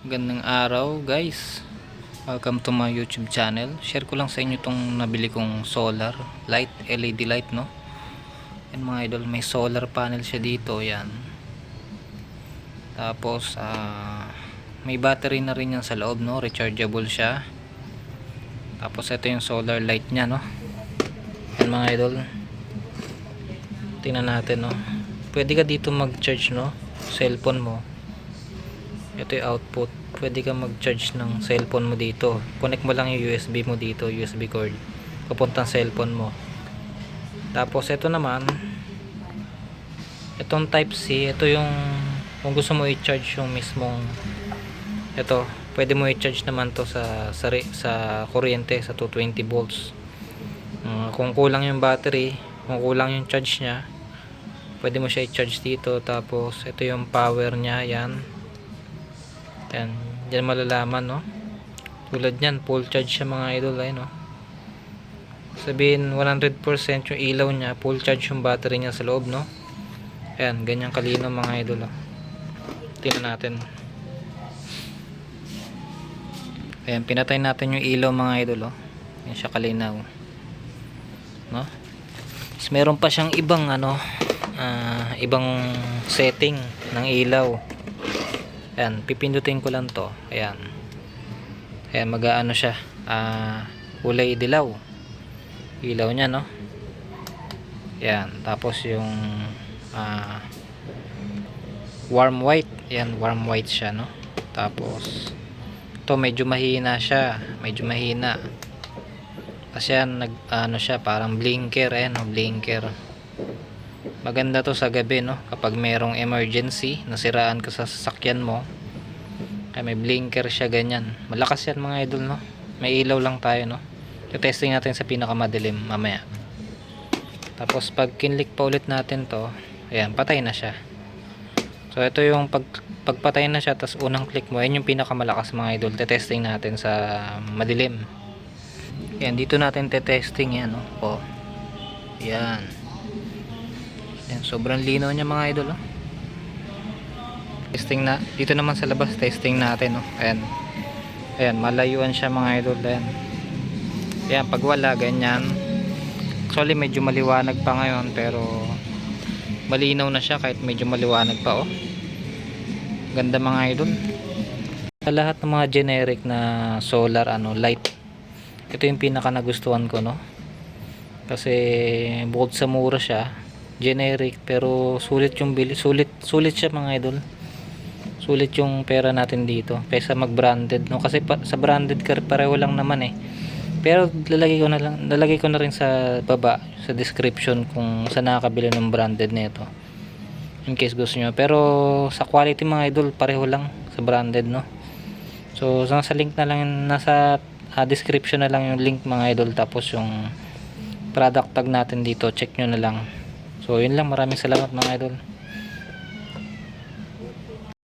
Gandang araw guys, welcome to my YouTube channel. Share ko lang sa inyo itong nabili kong solar light, LED light, no. Yan mga idol, may solar panel siya dito. Yan. Tapos may battery na rin yan sa loob, no. Rechargeable siya. Tapos ito yung solar light nya, no. Yan mga idol, tingnan natin, no. Pwede ka dito mag charge, no, cellphone mo. Ito yung output, pwede ka mag-charge ng cellphone mo dito. Connect mo lang yung USB mo dito, USB cord papuntang cellphone mo. Tapos ito naman, itong type C, ito yung kung gusto mo i-charge yung mismong ito, pwede mo i-charge naman to sa kuryente sa 220 volts. Kung kulang yung battery, kung kulang yung charge nya, pwede mo siya i-charge dito. Tapos ito yung power nya, yan. Yan, dyan malalaman, no. Tulad nyan, full charge siya mga idol, ay, no. Sabihin 100% yung ilaw nya, full charge yung battery nya sa loob, no. Ayan, ganyan kalino mga idol, oh. Tingnan natin. Ayan, pinatay natin yung ilaw mga idol, oh. Yan siya kalinaw, no. Tapos meron pa siyang ibang ibang setting ng ilaw. Ayan, pipindutin ko lang to. Ayan. Ayan, mag-aano siya. Kulay dilaw. Ilaw niya, no? Ayan. Tapos yung warm white. Ayan, warm white siya, no? Tapos to medyo mahina siya. Medyo mahina. Kasi yan, ano siya, parang blinker. Ayan, no? Blinker. Maganda to sa gabi, no, kapag merong emergency, nasiraan ka sa sasakyan mo, ay may blinker siya, ganyan. Malakas yan mga idol, no. May ilaw lang tayo, no. I-testing natin sa pinakamadilim mamaya. Tapos pag kinlik pa ulit natin to, ayan, patay na siya. So ito yung pagpatay na siya, tapos unang click mo, ayan yung pinakamalakas mga idol. Testing natin sa madilim. Ayan, dito natin testing yan, no. Oh. Ayan. Ayan, sobrang linaw niya mga idol, oh. Testing na dito naman sa labas, testing natin, oh. Ayan. Ayan, malayuan siya mga idol. Ayan. Ayan, pag wala ganyan. Actually medyo maliwanag pa ngayon, pero malinaw na siya kahit medyo maliwanag pa, oh. Ganda mga idol. Sa lahat ng mga generic na solar light, ito yung pinaka nagustuhan ko, no. Kasi bukod sa mura siya, generic, pero sulit yung bili, sulit siya mga idol. Sulit yung pera natin dito kaysa mag branded, no, kasi sa branded pareho lang naman, eh. Pero lalagay ko na rin sa baba sa description kung saan nakakabili ng branded nito in case gusto nyo. Pero sa quality mga idol, pareho lang sa branded, no. So nasa link na lang, nasa description na lang yung link mga idol. Tapos yung product tag natin dito, check nyo na lang. So yun lang, maraming salamat mga idol.